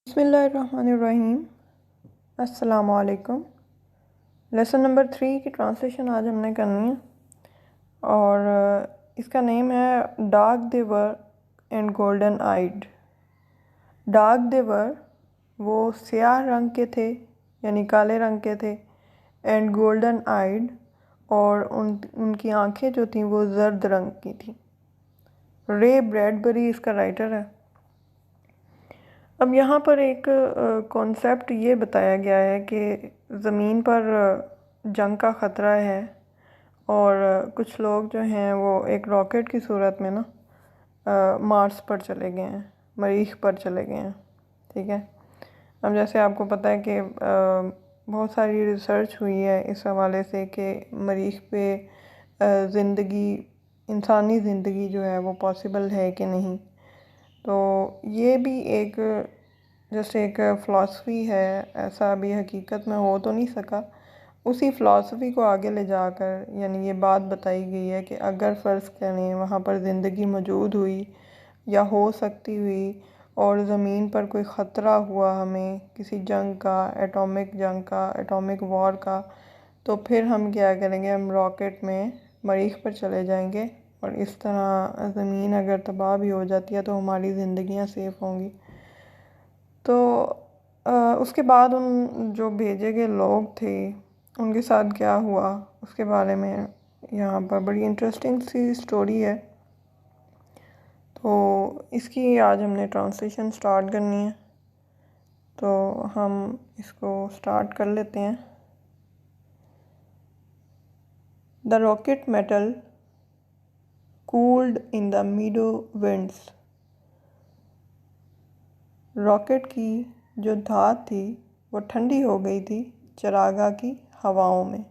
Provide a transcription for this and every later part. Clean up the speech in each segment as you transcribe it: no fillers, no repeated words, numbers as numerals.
बिस्मिल्लाहिर्रहमानिर्रहीम। अस्सलाम वालेकुम। लेसन नंबर 3 की ट्रांसलेशन आज हमने करनी है और इसका नेम है dark they were and golden eyed. Dark they were वो स्याह रंग के थे यानी काले रंग के थे, एंड गोल्डन आइड और उनकी आंखें जो थीं वो जर्द रंग की थी। रे ब्रैडबरी इसका राइटर है। अब यहाँ पर एक कॉन्सेप्ट ये बताया गया है कि ज़मीन पर जंग का ख़तरा है और कुछ लोग जो हैं वो एक रॉकेट की सूरत में ना मार्स पर चले गए हैं, मरीख पर चले गए हैं। ठीक है। अब जैसे आपको पता है कि बहुत सारी रिसर्च हुई है इस हवाले से कि मरीख पे ज़िंदगी, इंसानी ज़िंदगी जो है वो पॉसिबल है कि नहीं। तो ये भी एक जैसे एक फ़िलासफ़ी है, ऐसा अभी हकीकत में हो तो नहीं सका। उसी फ़िलासफ़ी को आगे ले जाकर यानी ये बात बताई गई है कि अगर फ़र्ज़ करें वहाँ पर ज़िंदगी मौजूद हुई या हो सकती हुई और ज़मीन पर कोई ख़तरा हुआ हमें किसी जंग का, एटॉमिक जंग का, एटॉमिक वॉर का, तो फिर हम क्या करेंगे, हम रॉकेट में मरीख़ पर चले जाएंगे और इस तरह ज़मीन अगर तबाह भी हो जाती है तो हमारी ज़िंदगियां सेफ़ होंगी। तो उसके बाद उन जो भेजे गए लोग थे उनके साथ क्या हुआ उसके बारे में यहाँ पर बड़ी इंटरेस्टिंग सी स्टोरी है। तो इसकी आज हमने ट्रांसलेशन स्टार्ट करनी है, तो हम इसको स्टार्ट कर लेते हैं। The rocket metal cooled in the मीडो winds. Rocket की जो धात थी वो ठंडी हो गई थी चरागाह की हवाओं में।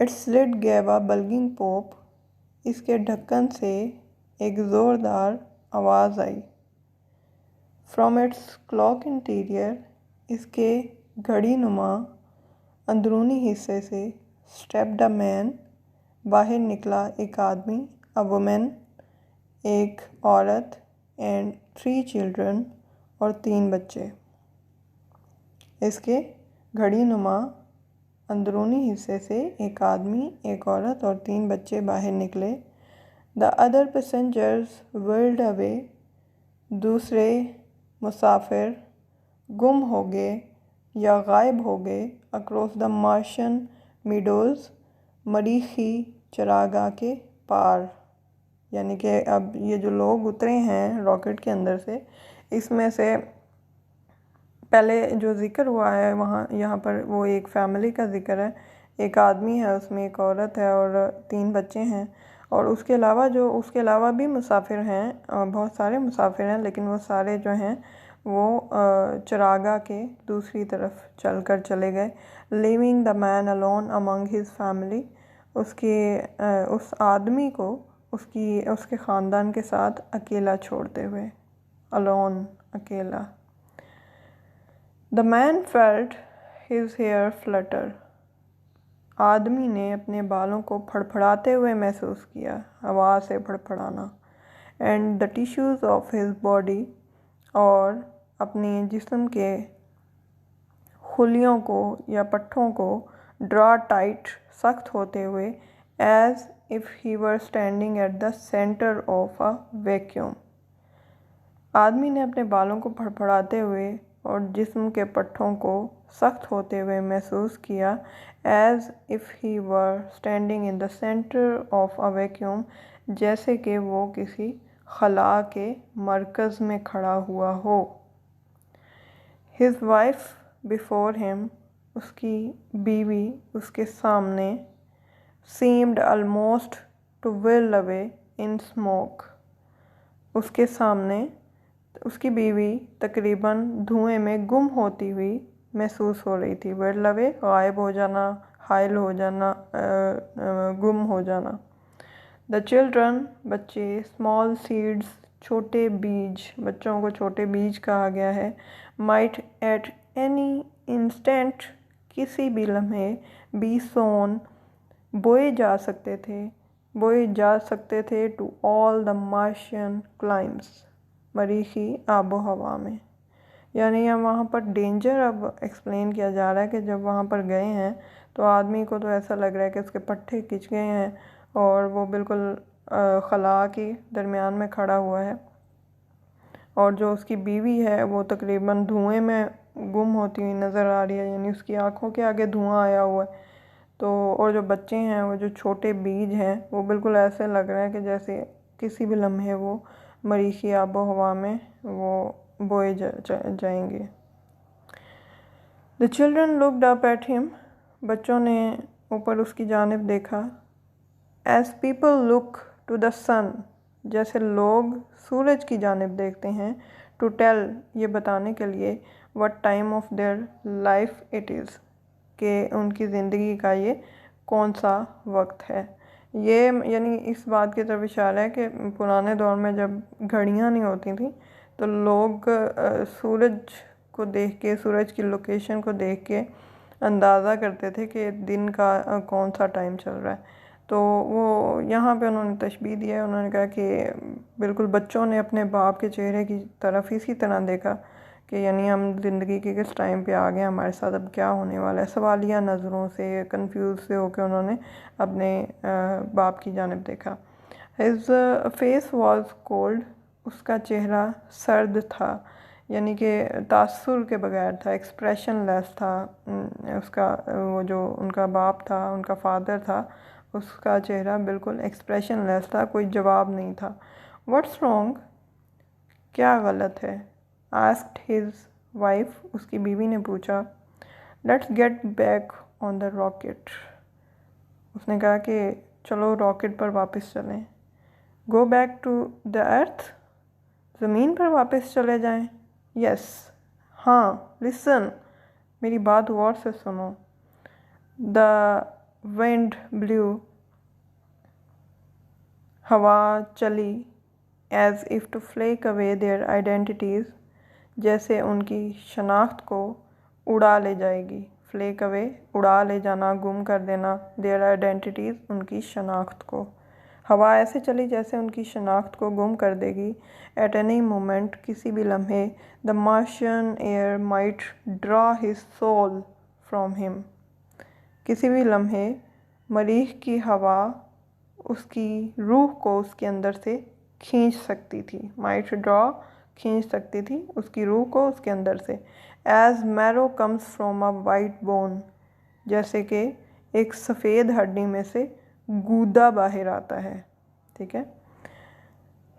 Its lid gave a bulging pop. इसके ढक्कन से एक ज़ोरदार आवाज़ आई। फ्रॉम इट्स क्लॉक इंटीरियर, इसके घड़ी नुमा अंदरूनी हिस्से से स्टेप्ड अ मैन, बाहर निकला एक आदमी, अ वुमेन एक औरत, एंड 3 चिल्ड्रन और 3 बच्चे। इसके घड़ी नुमा अंदरूनी हिस्से से एक आदमी, एक औरत और 3 बच्चे बाहर निकले। The other passengers wheeled away. दूसरे मुसाफिर गुम हो गए या गायब हो गए अक्रॉस द मार्शियन मीडोज़, मरीखी चरागाह के पार। यानी कि अब ये जो लोग उतरे हैं रॉकेट के अंदर से, इसमें से पहले जो ज़िक्र हुआ है वहाँ यहाँ पर वो एक फ़ैमिली का ज़िक्र है। एक आदमी है, उसमें एक औरत है और 3 बच्चे हैं। और उसके अलावा भी मुसाफिर हैं, बहुत सारे मुसाफिर हैं, लेकिन वो सारे जो हैं वो चरागाह के दूसरी तरफ चलकर चले गए। Living the man alone among his family. उस आदमी को उसके ख़ानदान के साथ अकेला छोड़ते हुए, अलोन, अकेला। The man felt his hair flutter. आदमी ने अपने बालों को फड़फड़ाते हुए महसूस किया, हवा से फड़फड़ाना। And the tissues of his body, और अपने जिस्म के खुलियों को या पट्ठों को ड्रा टाइट, सख्त होते हुए, as if he were standing at the centre of a vacuum. आदमी ने अपने बालों को फड़फड़ाते हुए और जिस्म के पट्ठों को सख्त होते हुए महसूस किया, as if he were standing in the centre of a vacuum, जैसे कि वो किसी खला के मरकज़ में खड़ा हुआ हो। हिज वाइफ बिफोर हिम, उसकी बीवी उसके सामने, seemed almost to will away in smoke। उसके सामने उसकी बीवी तकरीबन धुएं में गुम होती हुई महसूस हो रही थी। will away गायब हो जाना, हायल हो जाना, गुम हो जाना। द चिल्ड्रन बच्चे, स्मॉल सीड्स छोटे बीज, बच्चों को छोटे बीज कहा गया है। माइट एट एनी इंस्टेंट किसी भी लम्हे, बी सोन बोए जा सकते थे to all the Martian climes, मरीखी आबो हवा में। यानी हम वहाँ पर डेंजर अब एक्सप्लेन किया जा रहा है कि जब वहाँ पर गए हैं तो आदमी को तो ऐसा लग रहा है कि उसके पट्टे खिंच गए हैं और वो बिल्कुल खला के दरमियान में खड़ा हुआ है, और जो उसकी बीवी है वो तकरीबन धुएं में गुम होती हुई नज़र आ रही है, यानी उसकी आंखों के आगे धुआं आया हुआ है। तो और जो बच्चे हैं, वो जो छोटे बीज हैं, वो बिल्कुल ऐसे लग रहा है कि जैसे किसी भी लम्हे वो मरीखी आबो हवा में वो बोए जाएंगे। The children looked up at him, बच्चों ने ऊपर उसकी जानिब देखा। As people look to the sun, जैसे लोग सूरज की जानिब देखते हैं। टू टेल, ये बताने के लिए, what time of their life it is, कि उनकी ज़िंदगी का ये कौन सा वक्त है। ये यानी इस बात की तरफ इशारा है कि पुराने दौर में जब घड़ियाँ नहीं होती थी तो लोग सूरज को देख के, सूरज की लोकेशन को देख के अंदाज़ा करते थे कि दिन का कौन सा टाइम चल रहा है। तो वो यहाँ पे उन्होंने तशबीह दिया है। उन्होंने कहा कि बिल्कुल बच्चों ने अपने बाप के चेहरे की तरफ इसी तरह देखा कि यानी हम ज़िंदगी के किस टाइम पे आ गए, हमारे साथ अब क्या होने वाला है। सवालिया नज़रों से, कंफ्यूज से होकर उन्होंने अपने बाप की जानिब देखा। हिज फेस वॉज कोल्ड, उसका चेहरा सर्द था, यानी कि तासुर के बगैर था, एक्सप्रेशन लेस था। उसका वो जो उनका बाप था, उनका फादर था, उसका चेहरा बिल्कुल एक्सप्रेशन लेस था, कोई जवाब नहीं था। व्हाट्स रॉन्ग, क्या गलत है? आस्क्ड हिज वाइफ, उसकी बीवी ने पूछा। Let's get back on the rocket, उसने कहा कि चलो रॉकेट पर वापस चलें। Go back to the earth, ज़मीन पर वापस चले जाएं। यस, हाँ। लिसन, मेरी बात गौर से सुनो। द विंड ब्लू, हवा चली। As if to flake away their identities, जैसे उनकी शनाख्त को उड़ा ले जाएगी। फ्लेक अवे, उड़ा ले जाना, गुम कर देना। देयर आइडेंटिटीज़, उनकी शनाख्त को। हवा ऐसे चली जैसे उनकी शनाख्त को गुम कर देगी। एट एनी मोमेंट, किसी भी लम्हे। The Martian air might draw his soul from him, किसी भी लम्हे मरीख की हवा उसकी रूह को उसके अंदर से खींच सकती थी। माइट ड्रॉ, खींच सकती थी उसकी रूह को उसके अंदर से। As marrow comes from a white bone, जैसे कि एक सफ़ेद हड्डी में से गूदा बाहर आता है। ठीक है।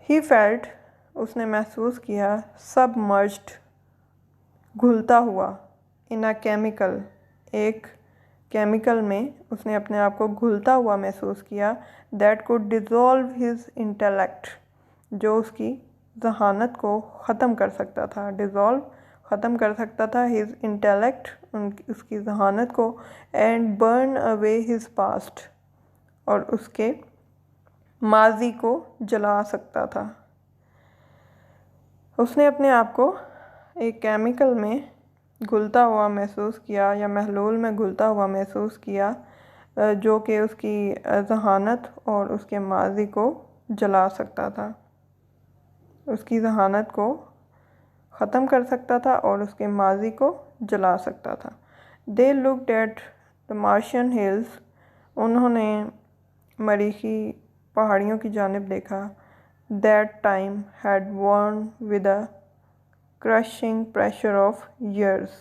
ही फेल्ट, उसने महसूस किया। सबमर्ज्ड, घुलता हुआ। इन अ केमिकल, एक केमिकल में उसने अपने आप को घुलता हुआ महसूस किया। That could dissolve his intellect, जो उसकी जहानत को ख़त्म कर सकता था। डिज़ोल्व, ख़त्म कर सकता था। हिज इंटेलेक्ट, उसकी जहानत को। And burn away his past, और उसके माजी को जला सकता था। उसने अपने आप को एक केमिकल में घुलता हुआ महसूस किया, या महलूल में घुलता हुआ महसूस किया, जो कि उसकी जहानत और उसके माजी को जला सकता था, उसकी जहानत को ख़त्म कर सकता था और उसके माजी को जला सकता था। They looked at the Martian hills, उन्होंने मरीखी पहाड़ियों की जानिब देखा। That time had worn with a crushing pressure of years,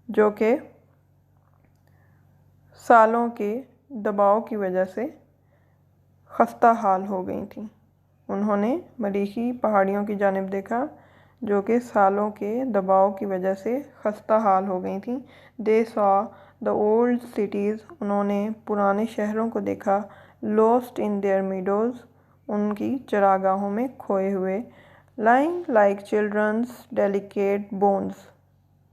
जो कि सालों के दबाव की वजह से खस्ता हाल हो गई थी। उन्होंने मरीखी पहाड़ियों की जानिब देखा जो कि सालों के दबाव की वजह से खस्ता हाल हो गई थी। They saw the old cities, उन्होंने पुराने शहरों को देखा। लॉस्ट इन देयर मीडोज़, उनकी चरागाहों में खोए हुए। Lying like children's delicate bones,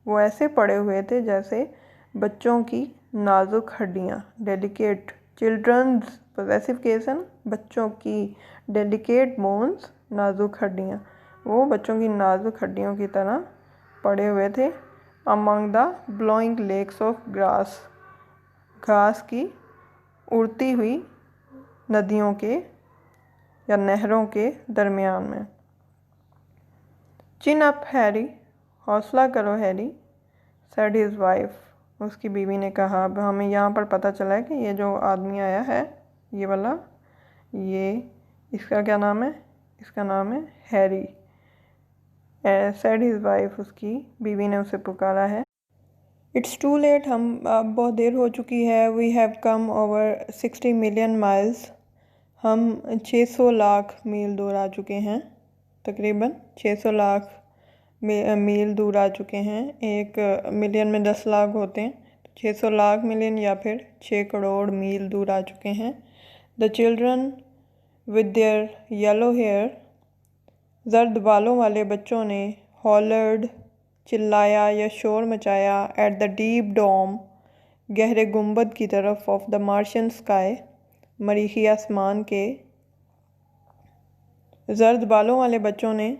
वो ऐसे पड़े हुए थे जैसे बच्चों की नाजुक हड्डियाँ। डेलिकेट, चिल्ड्रंस पॉसेसिव केस है ना, बच्चों की। डेलिकेट बोन्स, नाजुक हड्डियाँ, वो बच्चों की नाजुक हड्डियों की तरह पड़े हुए थे। Among the blowing leaves of grass, घास की उड़ती हुई नदियों के या नहरों के दरमियान में। चिन अप हैरी, हौसला करो हैरी, सेड हिज वाइफ, उसकी बीवी ने कहा। अब हमें यहाँ पर पता चला है कि ये जो आदमी आया है, ये वाला, ये इसका क्या नाम है? इसका नाम है हैरी। सेड हिज वाइफ, उसकी बीवी ने उसे पुकारा है। इट्स टू लेट, हम अब बहुत देर हो चुकी है। We have come over 60 million miles, हम 600 लाख मील दूर आ चुके हैं। तकरीबन 600 लाख मील दूर आ चुके हैं। एक मिलियन में 10 लाख होते हैं, तो 600 लाख मिलियन या फिर 6 करोड़ मील दूर आ चुके हैं। The children with their yellow hair, जर्द बालों वाले बच्चों ने, हॉलर्ड, चिल्लाया या शोर मचाया, एट द डीप डोम, गहरे गुंबद की तरफ, ऑफ द मार्शियन स्काई, मरीखी आसमान के। जर्द बालों वाले बच्चों ने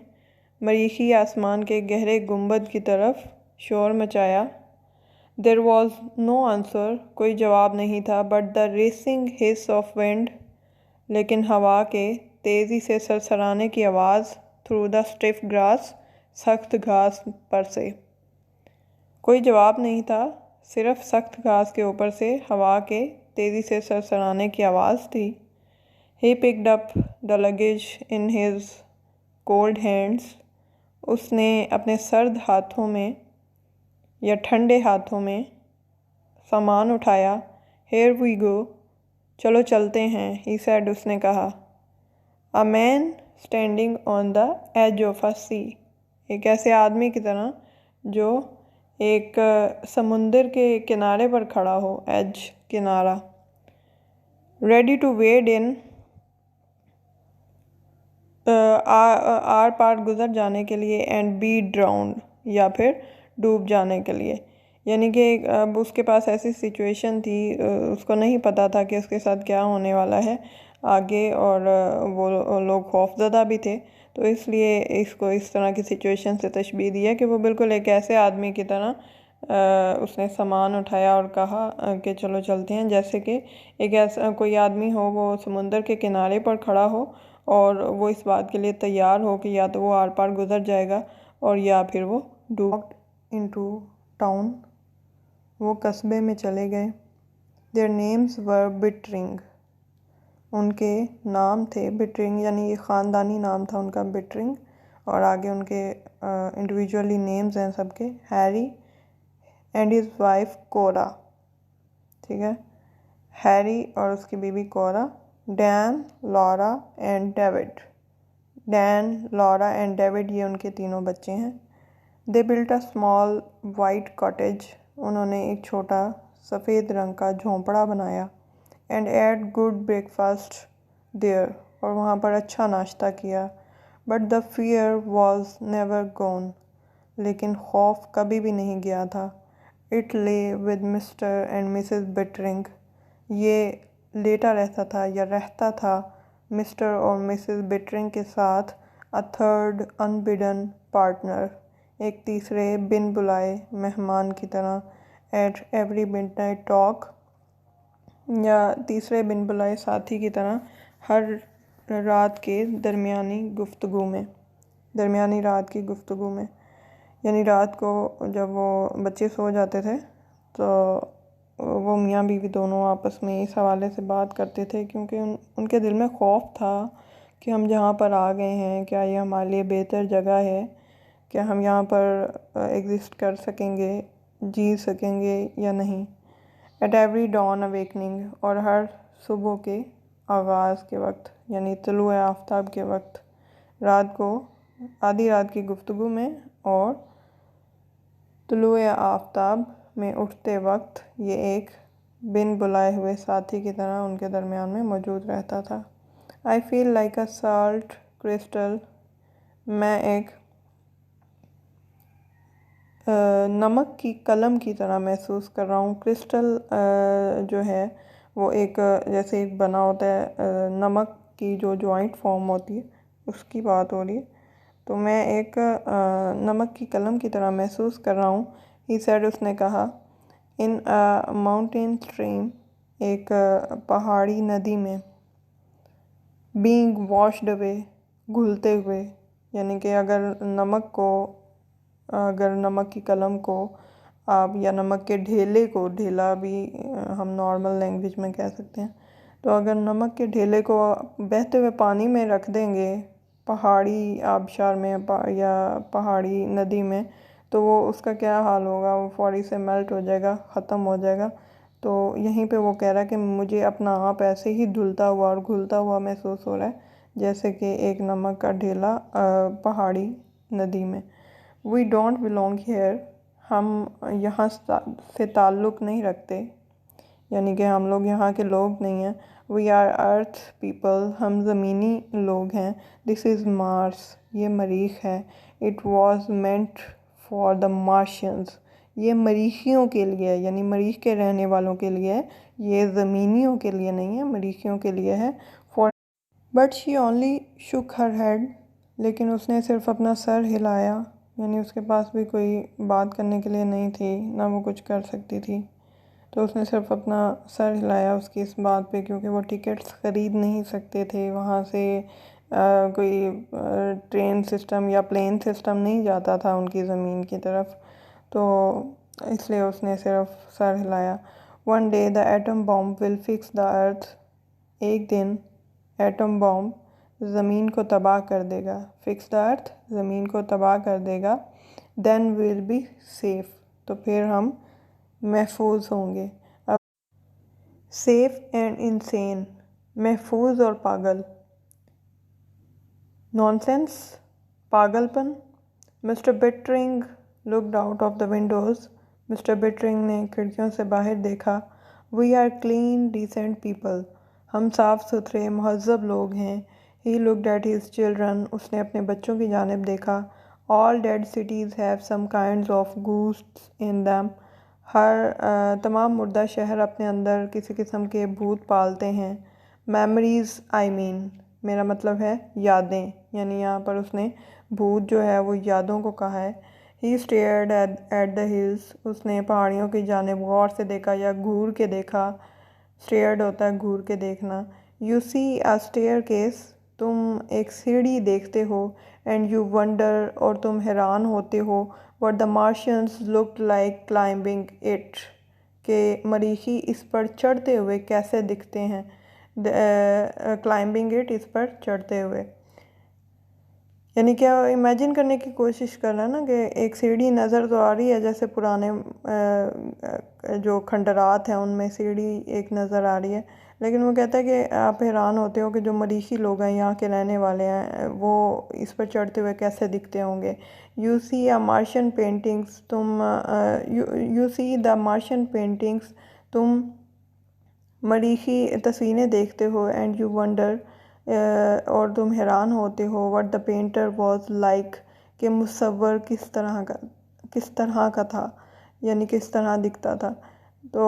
मरीखी आसमान के गहरे गुंबद की तरफ शोर मचाया। देयर वॉज नो आंसर, कोई जवाब नहीं था। But the racing his of wind, लेकिन हवा के तेज़ी से सरसराने की आवाज़, थ्रू द स्टिफ ग्रास, सख्त घास पर से। कोई जवाब नहीं था, सिर्फ सख्त घास के ऊपर से हवा के तेज़ी से सरसराने की आवाज़ थी। He picked up the luggage in his cold hands, उसने अपने सर्द हाथों में या ठंडे हाथों में सामान उठाया। हेयर वी गो, चलो चलते हैं, ही सेड, उसने कहा। A man standing on the edge of a sea, एक ऐसे आदमी की तरह जो एक समुंदर के किनारे पर खड़ा हो, एज, किनारा। रेडी टू वेड इन, आर पार गुजर जाने के लिए, एंड बी ड्राउंड, या फिर डूब जाने के लिए। यानी कि अब उसके पास ऐसी सिचुएशन थी, उसको नहीं पता था कि उसके साथ क्या होने वाला है आगे, और वो लोग खौफज़दा भी थे। तो इसलिए इसको इस तरह की सिचुएशन से तशबीह दी है कि वो बिल्कुल एक ऐसे आदमी की तरह उसने सामान उठाया और कहा कि चलो चलते हैं। जैसे कि एक ऐसा कोई आदमी हो, वो समुंदर के किनारे पर खड़ा हो और वो इस बात के लिए तैयार हो कि या तो वो आर पार गुजर जाएगा और या फिर वो डूब। इनटू टाउन, वो कस्बे में चले गए। देयर नेम्स वर बिटरिंग, उनके नाम थे बिटरिंग, यानी ये ख़ानदानी नाम था उनका, बिटरिंग। और आगे उनके इंडिविजुअली नेम्स हैं सबके, Harry and his wife Cora. ठीक है, हैरी और उसकी बीवी Cora. Dan, Laura and David, Dan, Laura and David, ये उनके तीनों बच्चे हैं। They built a small white cottage, उन्होंने एक छोटा सफ़ेद रंग का झोंपड़ा बनाया। And ate good breakfast there, और वहाँ पर अच्छा नाश्ता किया। But the fear was never gone, लेकिन खौफ कभी भी नहीं गया था। It lay with mister and Mrs bettering, ये लेटा रहता था या रहता था मिस्टर और मिसेस बिटरिंग के साथ। अ थर्ड अनबिडन पार्टनर, एक तीसरे बिन बुलाए मेहमान की तरह। एट एवरी मिडनाइट टॉक, या तीसरे बिन बुलाए साथी की तरह हर रात के दरमियानी गुफ्तगू में, दरमियानी रात की गुफ्तगू में। यानी रात को जब वो बच्चे सो जाते थे तो वो मियाँ बीवी दोनों आपस में इस हवाले से बात करते थे, क्योंकि उनके दिल में खौफ था कि हम जहाँ पर आ गए हैं, क्या ये हमारे लिए बेहतर जगह है, क्या हम यहाँ पर एग्जिस्ट कर सकेंगे, जी सकेंगे या नहीं। एट एवरी डॉन अवेकनिंग, और हर सुबह के आगाज़ के वक्त, यानी तुलुए आफ्ताब के वक्त, रात को आधी रात की गुफ्तगू में और तुलुए आफ्ताब में उठते वक्त ये एक बिन बुलाए हुए साथी की तरह उनके दरमियान में मौजूद रहता था। I feel like a salt crystal, मैं एक नमक की कलम की तरह महसूस कर रहा हूँ। क्रिस्टल जो है वो एक जैसे एक बना होता है, नमक की जो जॉइंट फॉर्म होती है उसकी बात हो रही है। तो मैं एक नमक की कलम की तरह महसूस कर रहा हूँ। ही सेड, उसने कहा। इन अ माउंटेन स्ट्रीम, एक पहाड़ी नदी में। बीइंग वॉश्ड अवे, घुलते हुए, यानी कि अगर नमक को अगर नमक की कलम को आप, या नमक के ढेले को, ढेला भी हम नॉर्मल लैंग्वेज में कह सकते हैं, तो अगर नमक के ढेले को बहते हुए पानी में रख देंगे पहाड़ी आबशार में या पहाड़ी नदी में, तो वो उसका क्या हाल होगा, वो फौरी से मेल्ट हो जाएगा, ख़त्म हो जाएगा। तो यहीं पे वो कह रहा है कि मुझे अपना आप ऐसे ही धुलता हुआ और घुलता हुआ महसूस हो रहा है जैसे कि एक नमक का ढेला पहाड़ी नदी में। वी डोंट बिलोंग हेयर, हम यहाँ से ताल्लुक़ नहीं रखते, यानी कि हम लोग यहाँ के लोग नहीं हैं। वी आर अर्थ पीपल, हम ज़मीनी लोग हैं। दिस इज़ मार्स, ये मरीख है। It was meant for the Martians, ये मरीखियों के लिए, यानी मरीख के रहने वालों के लिए है, ये ज़मीनियों के लिए नहीं है, मरीखियों के लिए है। For but she only shook her head, लेकिन उसने सिर्फ अपना सर हिलाया, यानी उसके पास भी कोई बात करने के लिए नहीं थी, ना वो कुछ कर सकती थी। तो उसने सिर्फ अपना सर हिलाया उसकी इस बात पे, क्योंकि वो टिकट्स ख़रीद नहीं सकते थे वहाँ से, कोई ट्रेन सिस्टम या प्लेन सिस्टम नहीं जाता था उनकी ज़मीन की तरफ, तो इसलिए उसने सिर्फ सर हिलाया। One day the atom bomb will fix the earth, एक दिन एटम बॉम्ब ज़मीन को तबाह कर देगा। फिक्स द अर्थ, ज़मीन को तबाह कर देगा। देन विल बी सेफ़, तो फिर हम महफूज होंगे। अब सेफ एंड इंसेन, महफूज और पागल। नॉनसेंस, पागलपन। Mister Bittering looked out of the windows, mister Bittering ने खिड़कियों से बाहर देखा। We are clean decent people, हम साफ़ सुथरे महज़ब लोग हैं। He looked at his children, उसने अपने बच्चों की जानिब देखा। All dead cities have some kinds of ghosts in them, तमाम मुर्दा शहर अपने अंदर किसी किस्म के भूत पालते हैं। मेमोरीज़ आई मीन, मेरा मतलब है यादें, यानी यहाँ पर उसने भूत जो है वो यादों को कहा है। ही स्टेयर्ड एट द हिल्स, उसने पहाड़ियों की जानिब गौर से देखा या घूर के देखा। स्टेयर्ड होता है घूर के देखना। You see a staircase, तुम एक सीढ़ी देखते हो। एंड यू वंडर, और तुम हैरान होते हो। What the Martians looked like climbing it, के मरीखी इस पर चढ़ते हुए कैसे दिखते हैं। क्लाइंबिंग इट, इस पर चढ़ते हुए, यानी क्या इमेजिन करने की कोशिश कर रहा है ना कि एक सीढ़ी नज़र तो आ रही है, जैसे पुराने जो खंडरात हैं उनमें सीढ़ी एक नज़र आ रही है, लेकिन वो कहता है कि आप हैरान होते हो कि जो मरीखी लोग हैं, यहाँ के रहने वाले हैं, वो इस पर चढ़ते हुए कैसे दिखते होंगे। You see a Martian paintings, तुम you see the Martian paintings, तुम मरीखी तस्वीरें देखते हो। एंड यू वंडर, और तुम हैरान होते हो। What the painter was like, कि मुसव्वर किस तरह का था, यानी किस तरह दिखता था। तो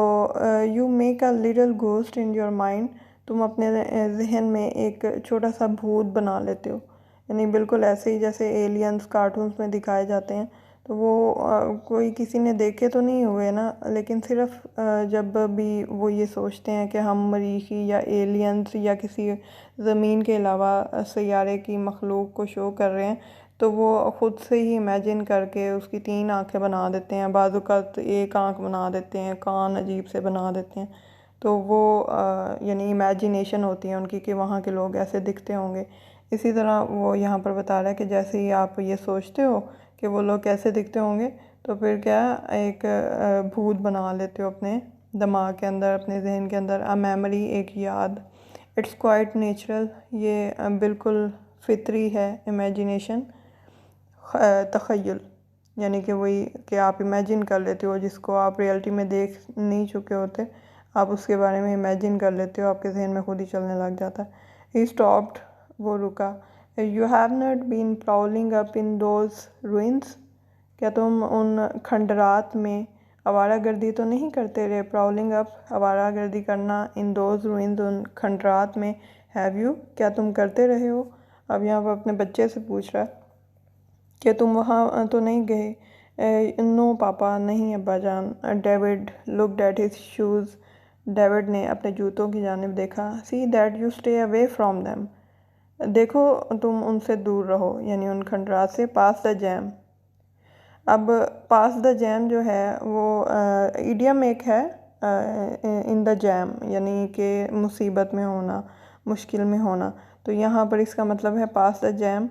you make a little ghost in your mind, तुम अपने जहन में एक छोटा सा भूत बना लेते हो, यानी बिल्कुल ऐसे ही जैसे एलियंस कार्टून्स में दिखाए जाते हैं। तो वो कोई किसी ने देखे तो नहीं हुए ना, लेकिन सिर्फ जब भी वो ये सोचते हैं कि हम मरीखी या एलियंस या किसी ज़मीन के अलावा सैयारे की मखलूक को शो कर रहे हैं, तो वो ख़ुद से ही इमेजिन करके उसकी 3 आँखें बना देते हैं, बाज़-औक़ात एक आँख बना देते हैं, कान अजीब से बना देते हैं। तो वो यानी इमेजिनेशन होती है उनकी कि वहाँ के लोग ऐसे दिखते होंगे। इसी तरह वो यहाँ पर बता रहा है कि जैसे ही आप ये सोचते हो कि वो लोग कैसे दिखते होंगे, तो फिर क्या एक भूत बना लेते हो अपने दिमाग के अंदर, अपने जहन के अंदर। अ मेमोरी, एक याद। इट्स क्वाइट नेचुरल, ये बिल्कुल फितरी है। इमेजिनेशन, तख़य्युल, यानी कि वही कि आप इमेजिन कर लेते हो जिसको आप रियलिटी में देख नहीं चुके होते, आप उसके बारे में इमेजिन कर लेते हो, आपके जहन में खुद ही चलने लग जाता है। ही स्टॉप्ड, वो रुका। You have not been prowling up in those ruins, क्या तुम उन खंडरात में आवारागर्दी तो नहीं करते रहे। प्राउलिंग अप, आवारागर्दी करना। इन दोज रूइंस, उन खंडरात में। हैव यू, क्या तुम करते रहे हो। अब यहाँ पर अपने बच्चे से पूछ रहा है कि तुम वहाँ तो नहीं गए। नो पापा, नहीं अब्बा जान। David looked at his shoes, David ने अपने जूतों की जानिब देखा। See that you stay away from them, देखो तुम उनसे दूर रहो, यानी उन खंडरात से। पास द जैम, अब पास द जैम जो है वो इडियम एक है इन द जैम, यानी कि मुसीबत में होना, मुश्किल में होना। तो यहाँ पर इसका मतलब है पास द जैम,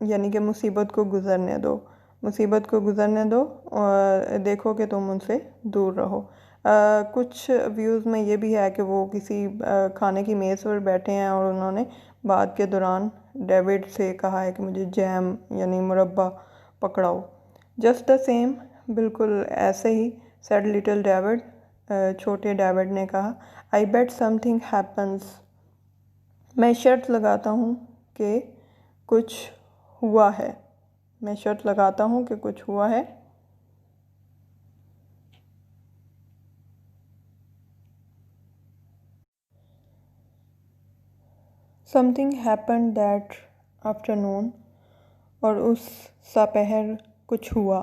यानी कि मुसीबत को गुज़रने दो, मुसीबत को गुज़रने दो और देखो कि तुम उनसे दूर रहो। कुछ व्यूज़ में ये भी है कि वो किसी खाने की मेज़ पर बैठे हैं और उन्होंने बात के दौरान डेविड से कहा है कि मुझे जैम यानी मुरब्बा पकड़ाओ। जस्ट द सेम, बिल्कुल ऐसे ही, सेड लिटिल डेविड, छोटे डेविड ने कहा, आई बेट समथिंग हैपन्स, मैं शर्त लगाता हूँ कि कुछ हुआ है, मैं शर्त लगाता हूँ कि कुछ हुआ है। समथिंग हैपन दैट आफ्टरनून, और उस दोपहर कुछ हुआ,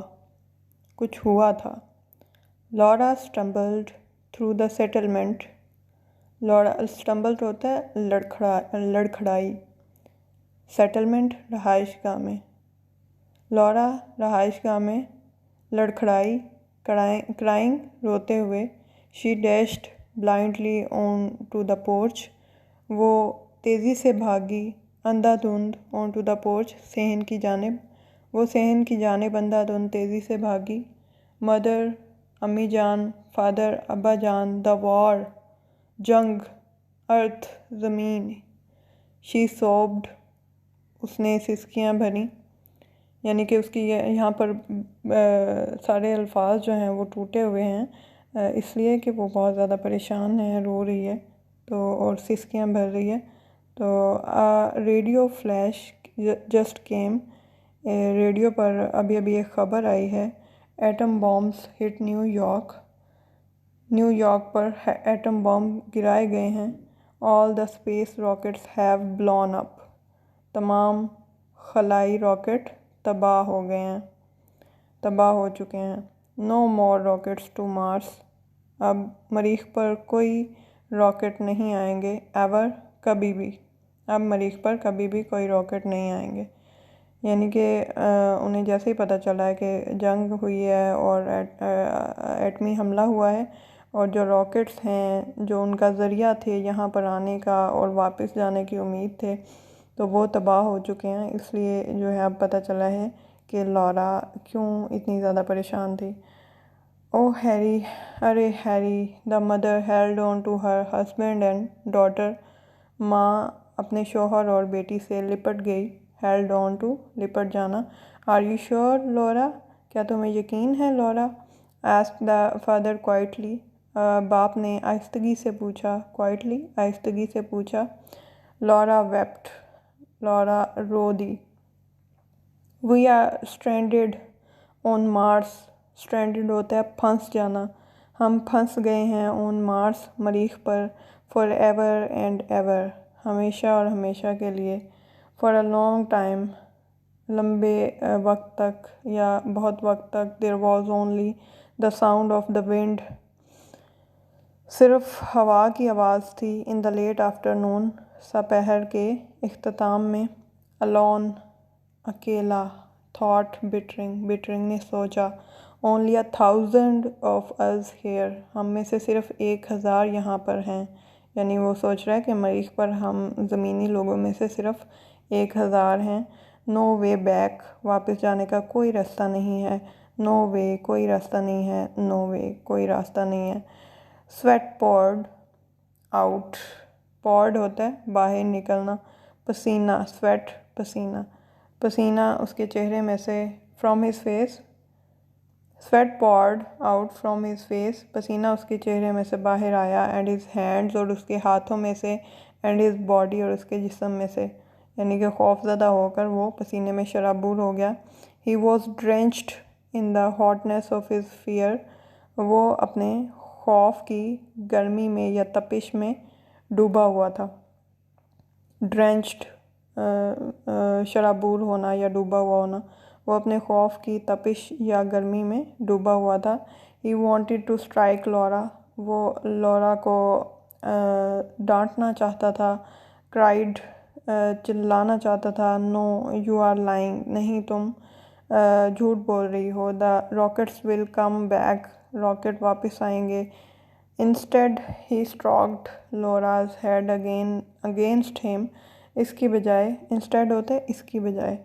कुछ हुआ था। Laura stumbled through the settlement, Laura stumbled होता है लड़खड़ाई, सेटलमेंट रहाइशगाह में, लॉरा रहाइशगाह में लड़खड़ाई, क्राइंग रोते हुए, she dashed blindly on to the porch, वो तेज़ी से भागी अंधाधुंध ऑन टू द पोर्च, सेहन की जानिब, वो सेहन की जानिब अंधाधुंध तेज़ी से भागी। मदर अम्मी जान, फादर अब्बा जान, द वॉर जंग, अर्थ ज़मीन, शी सोब्ड, उसने सिसकियाँ भरी, यानी कि उसकी यहाँ पर सारे अल्फाज जो हैं वो टूटे हुए हैं, इसलिए कि वो बहुत ज़्यादा परेशान है, रो रही है, तो और सिसकियाँ भर रही है। तो radio flash just came, radio पर अभी अभी एक ख़बर आई है, atom bombs hit New York, New York पर एटम बॉम्ब गिराए गए हैं। All the space rockets have ब्लॉन up, तमाम खलाई रॉकेट तबाह हो गए हैं, तबाह हो चुके हैं। No more rockets to Mars, अब मरीख पर कोई रॉकेट नहीं आएंगे, एवर, कभी भी, अब मरीख पर कभी भी कोई रॉकेट नहीं आएंगे। यानी कि उन्हें जैसे ही पता चला है कि जंग हुई है और एटमी हमला हुआ है, और जो रॉकेट्स हैं जो उनका ज़रिया थे यहाँ पर आने का और वापस जाने की उम्मीद थे, तो वो तबाह हो चुके हैं। इसलिए जो है अब पता चला है कि लॉरा क्यों इतनी ज़्यादा परेशान थी। ओ हैरी, अरे Harry, the mother held on to her husband and daughter, माँ अपने शोहर और बेटी से लिपट गई, हेल्ड ऑन टू, लिपट जाना। आर यू श्योर लॉरा, क्या तुम्हें यकीन है Laura, asked the father quietly, बाप ने आहिस्तगी से पूछा, क्वाइटली, आहिस्तगी से पूछा। लॉरा वेप्ट, लॉरा रो दी। We are stranded on Mars, stranded होता है फंस जाना, हम फंस गए हैं ऑन मार्स, मरीख पर, फॉर एवर एंड एवर, हमेशा और हमेशा के लिए, फॉर अ लॉन्ग टाइम, लंबे वक्त तक या बहुत वक्त तक, there was only the sound of the wind, सिर्फ हवा की आवाज़ थी, इन द लेट आफ्टरनून, दोपहर के इख्तिताम में, अलोन, अकेला, थॉट बिटरिंग, बिटरिंग ने सोचा, ओनली 1,000 ऑफ अस हेयर, हम में से सिर्फ 1,000 यहाँ पर हैं। यानी वो सोच रहा है कि मरीख पर हम ज़मीनी लोगों में से सिर्फ 1,000 हैं। नो वे बैक, वापस जाने का कोई रास्ता नहीं है, नो वे, कोई रास्ता नहीं है, नो वे, कोई रास्ता नहीं है। स्वेट पॉर्ड आउट, पॉर्ड होता है बाहर निकलना, पसीना, स्वेट पसीना, पसीना उसके चेहरे में से, from his face, sweat poured out from his face, पसीना उसके चेहरे में से बाहर आया, एंड हिज हैंड्स, और उसके हाथों में से, एंड हिज बॉडी, और उसके जिस्म में से, यानी कि खौफज़दा होकर वो पसीने में शराबूर हो गया। He was drenched in the hotness of his fear, वो अपने खौफ की गर्मी में या तपिश में डूबा हुआ था। ड्रेंच्ड, शराबूर होना या डूबा हुआ होना, वो अपने खौफ की तपिश या गर्मी में डूबा हुआ था। He wanted to strike Laura, वो लॉरा को डांटना चाहता था। क्राइड, चिल्लाना चाहता था। नो यू आर लाइंग, नहीं तुम झूठ बोल रही हो। The rockets will come back, rocket वापस आएंगे। Instead he stroked Laura's head again against him, इसकी बजाय, इंस्टेड होता है इसकी बजाय।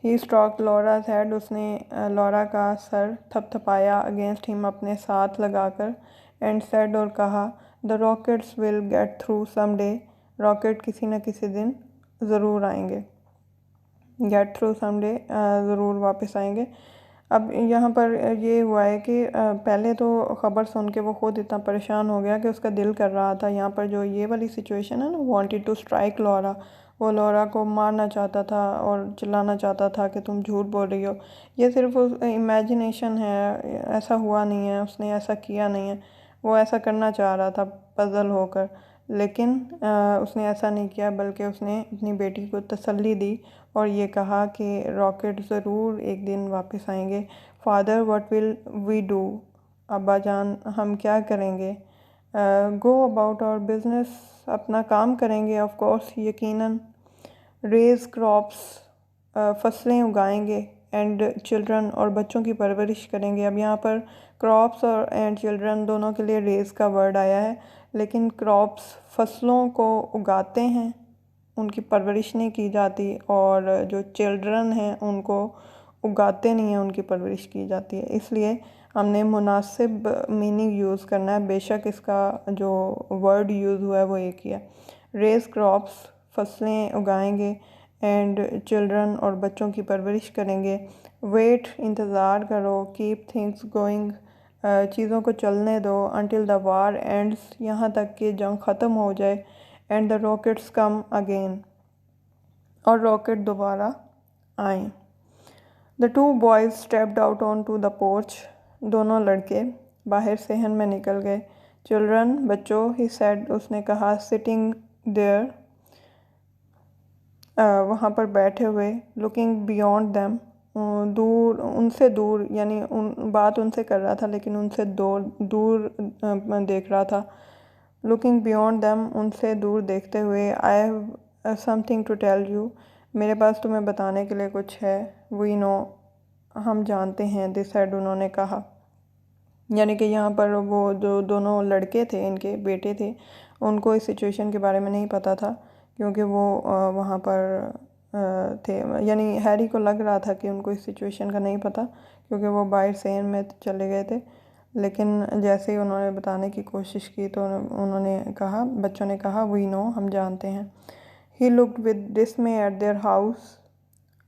ही स्ट्रोक्ड लोराज हेड, उसने लॉरा का सर थपथपाया, अगेंस्ट हिम अपने साथ लगाकर। एंड सेड, और कहा, the rockets will get through someday, rocket किसी न किसी दिन ज़रूर आएंगे। गेट थ्रू समडे, ज़रूर वापस आएंगे। अब यहाँ पर ये हुआ है कि पहले तो ख़बर सुन के वो खुद इतना परेशान हो गया कि उसका दिल कर रहा था, यहाँ पर जो ये वाली सिचुएशन है ना, वांटेड टू स्ट्राइक लॉरा, वो लॉरा को मारना चाहता था और चिल्लाना चाहता था कि तुम झूठ बोल रही हो, ये सिर्फ इमेजिनेशन है, ऐसा हुआ नहीं है, उसने ऐसा किया नहीं है। वो ऐसा करना चाह रहा था पज़ल होकर, लेकिन उसने ऐसा नहीं किया, बल्कि उसने अपनी बेटी को तसल्ली दी और ये कहा कि रॉकेट ज़रूर एक दिन वापस आएंगे। Father, what will we do, अब्बा जान हम क्या करेंगे। गो अबाउट आवर बिज़नेस, अपना काम करेंगे, ऑफ कोर्स यकीनन। रेज़ क्रॉप्स, फसलें उगाएंगे। एंड चिल्ड्रन, और बच्चों की परवरिश करेंगे। अब यहाँ पर क्रॉप्स और एंड चिल्ड्रन दोनों के लिए रेज़ का वर्ड आया है, लेकिन क्रॉप्स फसलों को उगाते हैं, उनकी परवरिश नहीं की जाती, और जो चिल्ड्रन हैं उनको उगाते नहीं हैं, उनकी परवरिश की जाती है। इसलिए हमने मुनासिब मीनिंग यूज़ करना है, बेशक इसका जो वर्ड यूज़ हुआ है वो एक ही है। रेज़ क्रॉप्स, फसलें उगाएंगे। एंड चिल्ड्रन, और बच्चों की परवरिश करेंगे। वेट, इंतज़ार करो। कीप थिंग्स गोइंग, चीज़ों को चलने दो। अनटिल द वार एंड्स, यहाँ तक कि जंग ख़त्म हो जाए। And the rockets come again, और रॉकेट दोबारा आए। The two boys stepped out on to the porch, दोनों लड़के बाहर सहन में निकल गए। चिल्ड्रन, बच्चों, ही सेड, उसने कहा, सिटिंग देयर, वहाँ पर बैठे हुए। लुकिंग बियॉन्ड देम, दूर, उनसे दूर, यानी बात उनसे कर रहा था लेकिन उनसे दूर दूर देख रहा था। लुकिंग बियॉन्ड देम, उनसे दूर देखते हुए। I have something to tell you, मेरे पास तुम्हें बताने के लिए कुछ है। वी नो, हम जानते हैं। दिस सेड, उन्होंने कहा। यानी कि यहाँ पर वो जो दोनों लड़के थे, इनके बेटे थे, उनको इस सिचुएशन के बारे में नहीं पता था, क्योंकि वो वहाँ पर थे। यानी हैरी को लग रहा था कि उनको इस सिचुएशन का नहीं पता, क्योंकि वो बाहर सहन में चले गए थे। लेकिन जैसे ही उन्होंने बताने की कोशिश की तो उन्होंने कहा, बच्चों ने कहा, वी नो, हम जानते हैं। He looked with डिसमे eight their house,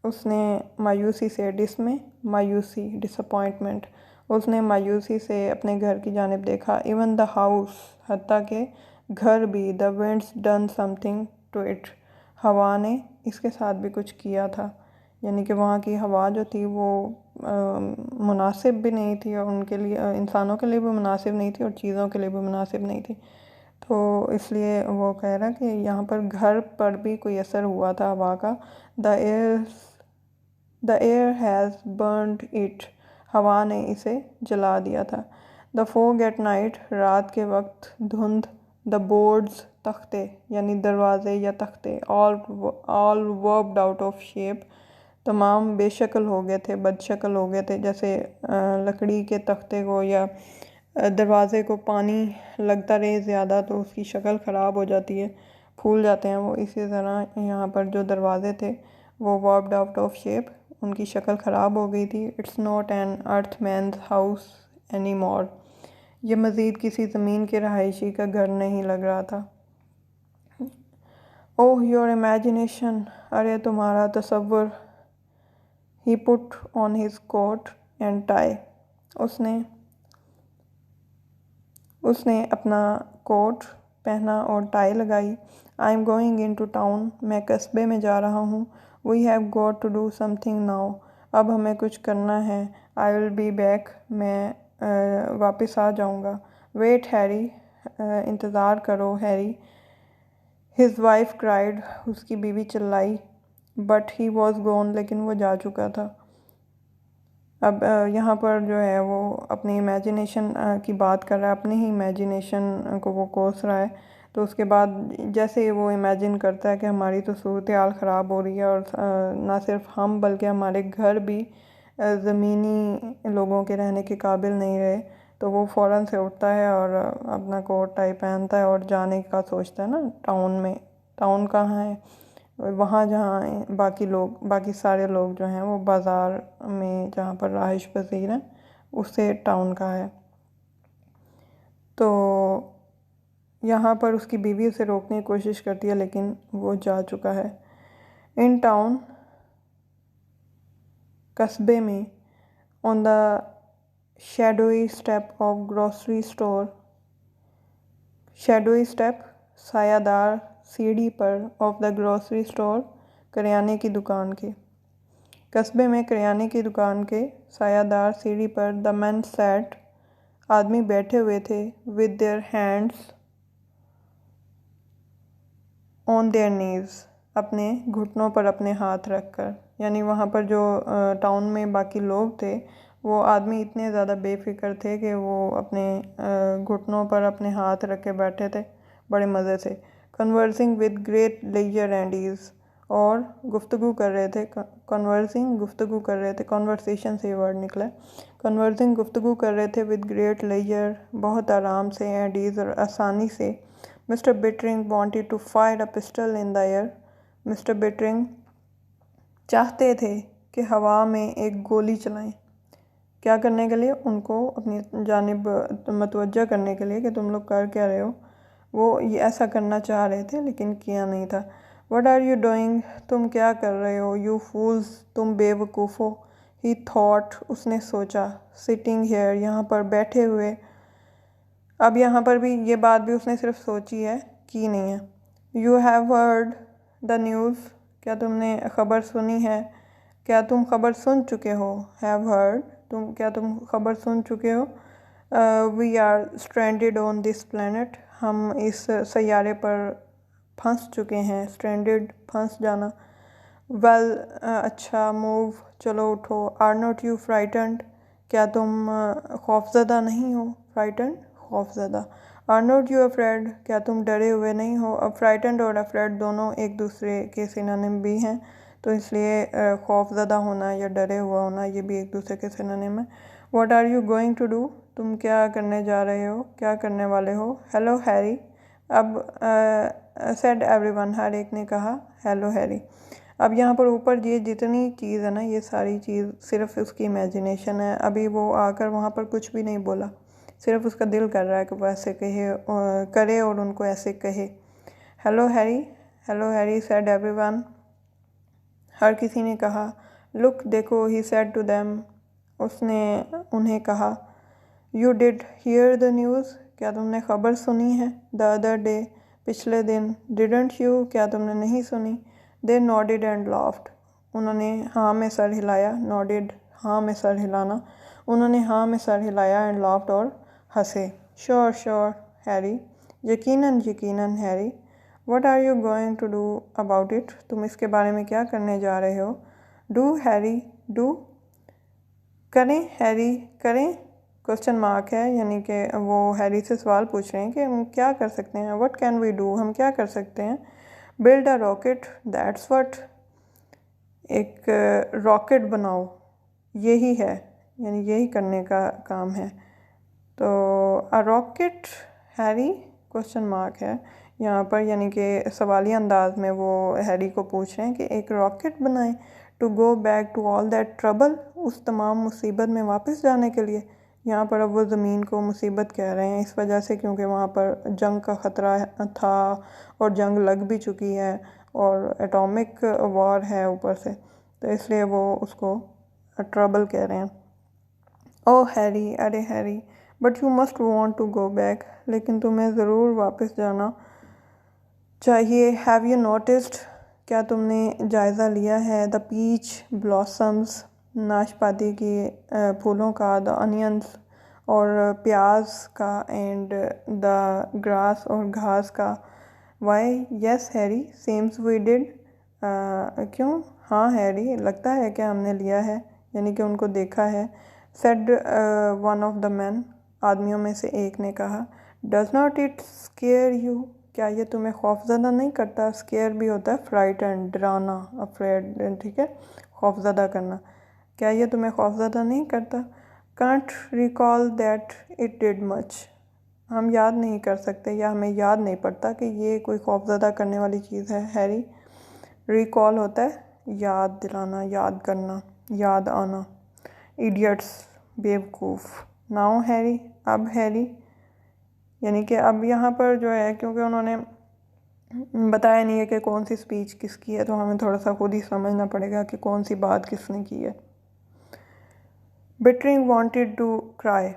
उसने मायूसी से, डिसमे मायूसी, डिसअपॉइंटमेंट, उसने मायूसी से अपने घर की जानिब देखा। इवन द हाउस, हत्ता के घर भी। The wind's done something to it, हवा ने इसके साथ भी कुछ किया था। यानी कि वहाँ की हवा जो थी वो मुनासिब भी नहीं थी, और उनके लिए, इंसानों के लिए भी मुनासिब नहीं थी और चीज़ों के लिए भी मुनासिब नहीं थी। तो इसलिए वो कह रहा कि यहाँ पर घर पर भी कोई असर हुआ था हवा का। The air has burned it, हवा ने इसे जला दिया था। द फोग एट नाइट, रात के वक्त धुंध। द बोर्ड्स, तख्ते, यानी दरवाज़े या तख्ते। ऑल वर्ब्ड आउट ऑफ शेप, तमाम बेशक्ल हो गए थे, बदशक्ल हो गए थे। जैसे लकड़ी के तख्ते को या दरवाज़े को पानी लगता रहे ज़्यादा तो उसकी शक्ल ख़राब हो जाती है, फूल जाते हैं वो। इसी तरह यहाँ पर जो दरवाज़े थे वो वर्ब्ड आउट ऑफ शेप, उनकी शक्ल ख़राब हो गई थी। It's not an earth man's house any more, ये मज़ीद किसी ज़मीन के रहायशी का घर नहीं लग रहा था। ओह योर इमेजिनेशन, अरे तुम्हारा तसव्वुर। He put on his coat and tie, उसने अपना कोट पहना और टाई लगाई। I am going in to town, मैं कस्बे में जा रहा हूँ। We have got to do something now, अब हमें कुछ करना है। आई विल बी बैक, मैं वापस आ जाऊँगा। वेट हैरी, इंतज़ार करो हैरी। हिज वाइफ क्राइड, उसकी बीवी चिल्लाई। बट ही वॉज गॉन, लेकिन वो जा चुका था। अब यहाँ पर जो है वो अपनी इमेजिनेशन की बात कर रहा है, अपनी ही इमेजिनेशन को वो कोस रहा है। तो उसके बाद जैसे ही वो इमेजिन करता है कि हमारी तो सूरत हाल ख़राब हो रही है, और ना सिर्फ हम बल्कि हमारे घर भी ज़मीनी लोगों के रहने के काबिल नहीं रहे, तो वो फ़ौरन से उठता है और अपना कोट टाई पहनता है और जाने का सोचता है ना टाउन में। टाउन कहाँ है? वहाँ जहाँ बाकी सारे लोग जो हैं वो बाज़ार में जहाँ पर रहाइश पज़ीर हैं उससे टाउन का है। तो यहाँ पर उसकी बीवी उसे रोकने की कोशिश करती है लेकिन वो जा चुका है। इन टाउन, कस्बे में, on the shadowy step of grocery store, shadowy step सायादार सीढ़ी पर, ऑफ द ग्रोसरी स्टोर करियाने की दुकान के, कस्बे में करियाने की दुकान के सायादार सीढ़ी पर, द मैन सैट, आदमी बैठे हुए थे, with their hands on their knees, अपने घुटनों पर अपने हाथ रख कर। यानी वहाँ पर जो टाउन में बाकी लोग थे वो आदमी इतने ज़्यादा बेफिक्र थे कि वो अपने घुटनों पर अपने हाथ रख के बैठे थे बड़े मज़े से। Conversing with great leisure and ease, और गुफ्तगू कर रहे थे। कन्वर्सिंग गुफ्तगू कर रहे थे, कन्वर्सेशन से ये वर्ड निकला है। कन्वर्सिंग गुफ्तगू कर रहे थे, विद ग्रेट लेजर बहुत आराम से, एंड ईज़ और आसानी से। Mister Bittering wanted to fire a pistol in the air, mister Bittering चाहते थे कि हवा में एक गोली चलाएं। क्या करने के लिए? उनको अपनी जानिब मतवज्जा करने के लिए कि तुम लोग कर क्या रहे हो। वो ये ऐसा करना चाह रहे थे लेकिन किया नहीं था। व्हाट आर यू डूइंग, तुम क्या कर रहे हो। यू फूल्स, तुम बेवकूफ़ो। ही थॉट, उसने सोचा। सिटिंग हेयर, यहाँ पर बैठे हुए। अब यहाँ पर भी ये बात भी उसने सिर्फ सोची है, की नहीं है। You have heard the news, क्या तुमने ख़बर सुनी है। क्या तुम ख़बर सुन चुके हो। हैव हर्ड, क्या तुम ख़बर सुन चुके हो। We are stranded on this planet, हम इस सैयारे पर फंस चुके हैं। स्ट्रैंडेड, फंस जाना। वेल, अच्छा। मूव, चलो उठो। आर नॉट यू फ्राइटेंड, क्या तुम खौफज़दा नहीं हो। फ्राइटेंड, खौफज़दा। आर नॉट यू अफ्रेड, क्या तुम डरे हुए नहीं हो। अब फ्राइटेंड और अफ्रेड दोनों एक दूसरे के सिनोनिम भी हैं, तो इसलिए खौफज़दा होना या डरे हुआ होना ये भी एक दूसरे के सिनोनिम है। What are you going to do, तुम क्या करने जा रहे हो, क्या करने वाले हो। हेलो हैरी, अब सेड एवरीवन, हर एक ने कहा हेलो हैरी। अब यहाँ पर ऊपर ये जितनी चीज़ है ना, ये सारी चीज़ सिर्फ उसकी इमेजिनेशन है। अभी वो आकर वहाँ पर कुछ भी नहीं बोला, सिर्फ उसका दिल कर रहा है कि वो ऐसे करे और उनको ऐसे कहे। Hello Harry, hello Harry, said everyone, हर किसी ने कहा। लुक, देखो, ही सेड टू देम, उसने उन्हें कहा। You did here the news, क्या तुमने ख़बर सुनी है। द अदर डे, पिछले दिन। डिडंट यू, क्या तुमने नहीं सुनी। दे नॉडेड एंड लाफ्ड, उन्होंने हाँ में सर हिलाया। नॉडेड, हाँ में सर हिलाना। उन्होंने हाँ में सर हिलाया, एंड लाफ्ड, और हंसे। श्योर श्योर हैरी, यकीनन यकीनन हैरी। What are you going to do about it, तुम इसके बारे में क्या करने जा रहे हो। डू हैरी, डू, करें हैरी, करें। क्वेश्चन मार्क है, यानी कि वो हैरी से सवाल पूछ रहे हैं कि हम क्या कर सकते हैं। व्हाट कैन वी डू, हम क्या कर सकते हैं। Build a rocket, that's what, एक रॉकेट बनाओ, यही है, यानी यही करने का काम है। तो a rocket Harry, question mark है यहाँ पर, यानी कि सवालिया अंदाज में वो हैरी को पूछ रहे हैं कि एक रॉकेट बनाएं। To go back to all that trouble, उस तमाम मुसीबत में वापस जाने के लिए। यहाँ पर अब वो ज़मीन को मुसीबत कह रहे हैं इस वजह से क्योंकि वहाँ पर जंग का ख़तरा था और जंग लग भी चुकी है और एटॉमिक वॉर है ऊपर से, तो इसलिए वो उसको ट्रबल कह रहे हैं। ओ हैरी, अरे Harry, but you must want to go back, लेकिन तुम्हें ज़रूर वापस जाना चाहिए। हैव यू नोटिस्ड, क्या तुमने जायज़ा लिया है। द पीच ब्लॉसम्स, नाशपाती के फूलों का। द अनियंस, और प्याज का। एंड द ग्रास, और घास का। Why yes Harry, seems we did, क्यों, हाँ हैरी, लगता है कि हमने लिया है, यानी कि उनको देखा है। Said one of the man, आदमियों में से एक ने कहा। Does not it square you, क्या ये तुम्हें खौफज़दा नहीं करता। स्केयर भी होता है फ्राइटन, डराना, अफ्रेड, ठीक है, खौफज़दा करना। क्या ये तुम्हें खौफज़दा नहीं करता? Can't recall that it did much. हम याद नहीं कर सकते या हमें याद नहीं पड़ता कि ये कोई खौफज़दा करने वाली चीज़ है। हैरी, रिकॉल होता है याद दिलाना, याद करना, याद आना। इडियट्स, बेवकूफ़। नाउ हैरी, अब हैरी, यानी कि अब यहाँ पर जो है, क्योंकि उन्होंने बताया नहीं है कि कौन सी स्पीच किसकी है, तो हमें थोड़ा सा खुद ही समझना पड़ेगा कि कौन सी बात किसने की है। Bettering wanted to cry.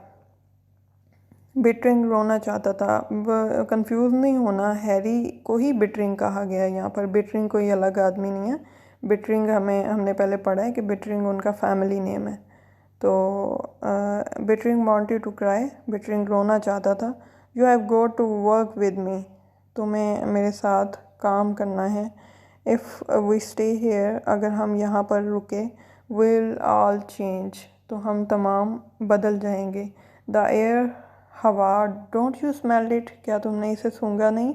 Bittering रोना चाहता था। कंफ्यूज नहीं होना, हैरी को ही बिटरिंग कहा गया है यहाँ पर। बिटरिंग कोई अलग आदमी नहीं है। बिटरिंग हमने पहले पढ़ा है कि बिटरिंग उनका फैमिली नेम है। तो Bittering wanted to cry, Bittering रोना चाहता था। You have got to work with me, तुम्हें मेरे साथ काम करना है। इफ़ वी स्टे हेयर, अगर हम यहाँ पर रुके, विल ऑल चेंज, तो हम तमाम बदल जाएंगे। द एयर, हवा, डोंट यू स्मेल इट, क्या तुमने इसे सूंघा नहीं?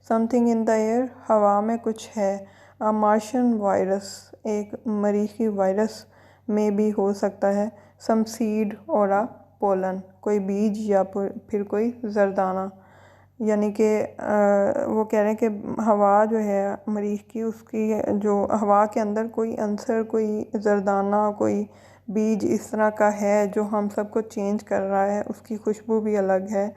समथिंग इन द एयर, हवा में कुछ है। अ मार्शियन वायरस, एक मरीखी वायरस में भी हो सकता है। सम सीड और अ पोलन, कोई बीज या फिर कोई जरदाना। यानी कि वो कह रहे हैं कि हवा जो है मरीख की, उसकी जो हवा के अंदर कोई अंसर, कोई जरदाना, कोई बीज इस तरह का है जो हम सबको चेंज कर रहा है। उसकी खुशबू भी अलग है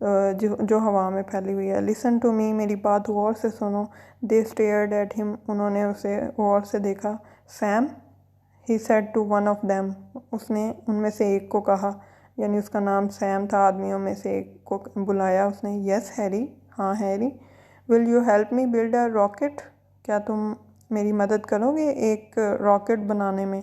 जो हवा में फैली हुई है। लिसन टू मी, मेरी बात गौर से सुनो। दे स्टेयर्ड एट हिम, उन्होंने उसे गौर से देखा। Sam, he said to one of them, उसने उनमें से एक को कहा, यानी उसका नाम सैम था। आदमियों में से एक को बुलाया उसने। यस हैरी, हाँ Harry. Will you help me build a rocket, क्या तुम मेरी मदद करोगे एक रॉकेट बनाने में?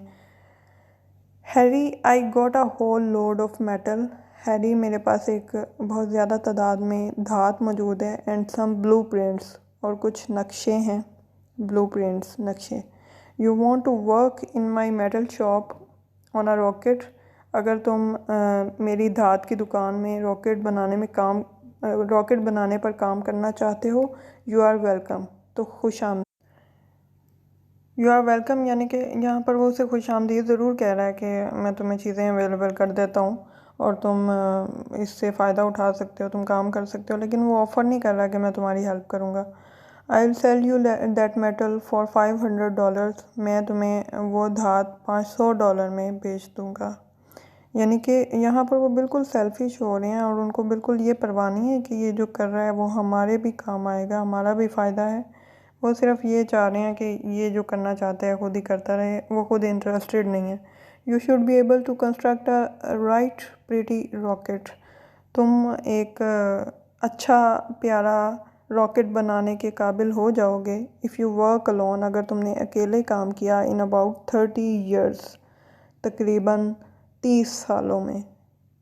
Harry, I got a whole load of metal, Harry मेरे पास एक बहुत ज़्यादा तादाद में धात मौजूद है। एंड सम ब्लू प्रिंट्स, और कुछ नक्शे हैं। ब्लू प्रिंट्स, नक्शे। You want to work in my metal shop on a rocket, अगर तुम मेरी धात की दुकान में रॉकेट बनाने पर काम करना चाहते हो, यू आर वेलकम, तो खुश आमद। यू आर वेलकम, यानी कि यहाँ पर वो उसे खुश आमदीद ज़रूर कह रहा है कि मैं तुम्हें चीज़ें अवेलेबल कर देता हूँ और तुम इससे फ़ायदा उठा सकते हो, तुम काम कर सकते हो, लेकिन वो ऑफ़र नहीं कर रहा कि मैं तुम्हारी हेल्प करूँगा। I will sell you that metal for $500, मैं तुम्हें वो धात $500 में बेच दूँगा। यानी कि यहाँ पर वो बिल्कुल सेल्फिश हो रहे हैं और उनको बिल्कुल ये परवाह नहीं है कि ये जो कर रहा है वो हमारे भी काम आएगा, हमारा भी फ़ायदा है। वो सिर्फ ये चाह रहे हैं कि ये जो करना चाहता है खुद ही करता रहे, वो खुद इंटरेस्टेड नहीं है। You should be able to construct a right pretty rocket, तुम एक अच्छा प्यारा रॉकेट बनाने के काबिल हो जाओगे। इफ़ यू वर्क अलोन, अगर तुमने अकेले काम किया। इन अबाउट 30 ईयर्स, तकरीबन 30 सालों में।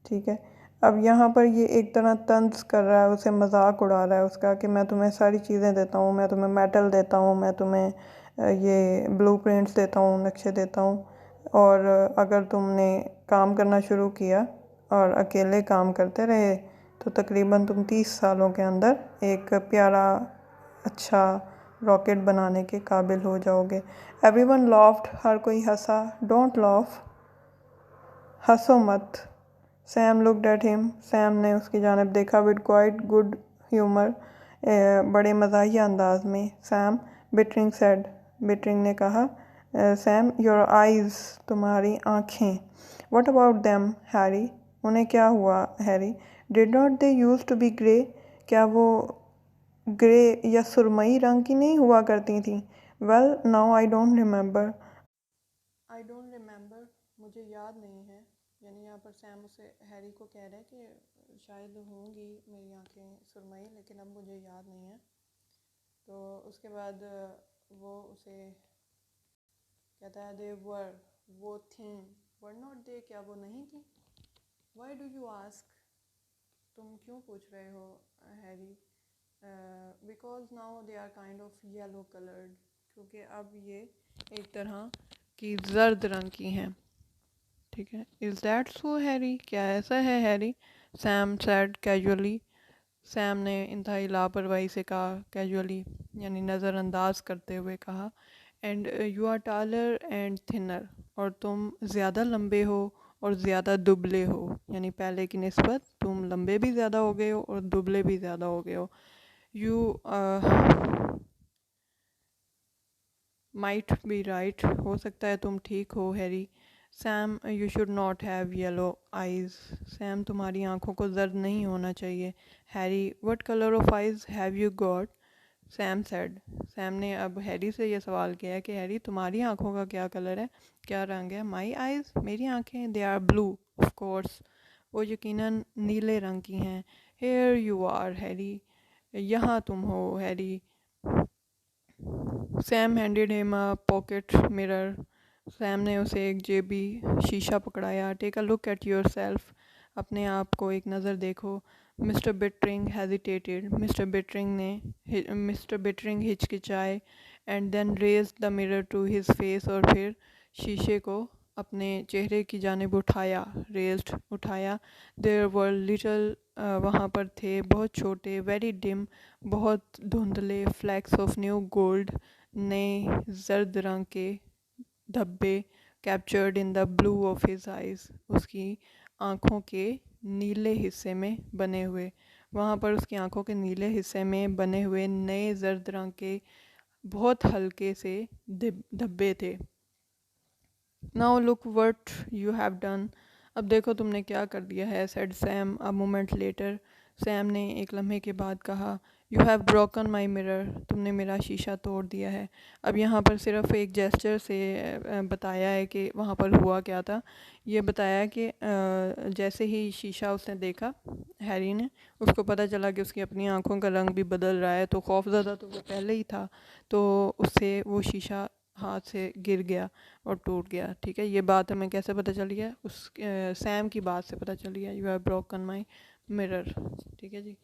ठीक है, अब यहाँ पर ये एक तरह तंज कर रहा है, उसे मजाक उड़ा रहा है उसका कि मैं तुम्हें सारी चीज़ें देता हूँ, मैं तुम्हें मेटल देता हूँ, मैं तुम्हें ये ब्लू प्रिंट्स देता हूँ, नक्शे देता हूँ, और अगर तुमने काम करना शुरू किया और अकेले काम करते रहे तो तकरीबन तुम 30 सालों के अंदर एक प्यारा अच्छा रॉकेट बनाने के काबिल हो जाओगे। एवरीवन लॉफ्ड, हर कोई हंसा। डोंट लॉफ, हंसो मत। Sam looked at him, Sam ने उसकी जानब देखा। विद क्वाइट गुड ह्यूमर, बड़े मज़ाहिया अंदाज में। सैम, बिटरिंग सेड, बिटरिंग ने कहा। सैम, योर आइज़, तुम्हारी आँखें। व्हाट अबाउट देम हैरी, उन्हें क्या हुआ Harry? Did not they use to be grey, क्या वो ग्रे या सुरमई रंग की नहीं हुआ करती थी? Well now I don't remember, I don't remember, मुझे याद नहीं है। यानी यहाँ पर सैम उसे हैरी को कह रहे हैं कि शायद होंगी मेरी आंखें सुरमई, लेकिन अब मुझे याद नहीं है। तो उसके बाद वो उसे कहता है दे वर, वो थी, वर नॉट दे, क्या वो नहीं थी? वाई डू यू आस्क, तुम क्यों पूछ रहे हो Harry? Because now they are kind of yellow coloured, क्योंकि अब ये एक तरह की जर्द रंग की हैं। ठीक है, इज़ दैट सो हैरी, क्या ऐसा है Harry? Sam sad casually, Sam ने इंतहाई लापरवाही से कहा, कैजुअली यानी नज़रअंदाज करते हुए कहा। And you are taller and thinner, और तुम ज़्यादा लंबे हो और ज़्यादा दुबले हो, यानी पहले की निस्बत तुम लंबे भी ज़्यादा हो गए हो और दुबले भी ज़्यादा हो गए हो। यू माइट बी राइट, हो सकता है तुम ठीक हो Harry. Sam you should not have yellow eyes, Sam तुम्हारी आंखों को जर्द नहीं होना चाहिए। Harry what colour of eyes have you got, Sam said, Sam ने अब हैरी से ये सवाल किया कि हैरी तुम्हारी आंखों का क्या कलर है, क्या रंग है। माई आइज़, मेरी आंखें, they are blue of course, वो यकीनन नीले रंग की हैं। हेयर यू आर हैरी, यहाँ तुम हो Harry. Sam handed him a pocket mirror, Sam ने उसे एक जेबी शीशा पकड़ाया। Take a look at yourself, अपने आप को एक नज़र देखो। Mister Bittering hesitated, mister Bittering हिचकिचाए। And then raised the mirror to his face, और फिर शीशे को अपने चेहरे की जानिब उठाया, रेज्ड उठाया। देयर वर लिटल, वहाँ पर थे बहुत छोटे, वेरी डिम बहुत धुंधले, फ्लैक्स ऑफ न्यू गोल्ड, नए जर्द रंग के धब्बे, captured in the blue of his eyes, उसकी आँखों के नीले हिस्से में बने हुए, वहाँ पर उसकी आँखों के नीले हिस्से में बने हुए नए जर्द रंग के बहुत हल्के से धब्बे थे। Now look what you have done, अब देखो तुमने क्या कर दिया है। Said Sam a moment later, Sam ने एक लम्हे के बाद कहा। You have broken my mirror, तुमने मेरा शीशा तोड़ दिया है। अब यहाँ पर सिर्फ एक जेस्चर से बताया है कि वहाँ पर हुआ क्या था। ये बताया कि जैसे ही शीशा उसने देखा, हैरी ने, उसको पता चला कि उसकी अपनी आंखों का रंग भी बदल रहा है। तो खौफज़दा तो वो पहले ही था, तो उससे वो शीशा हाथ से गिर गया और टूट गया। ठीक है, ये बात हमें कैसे पता चली है, उस सैम की बात से पता चली है। You have broken my mirror. ठीक है जी।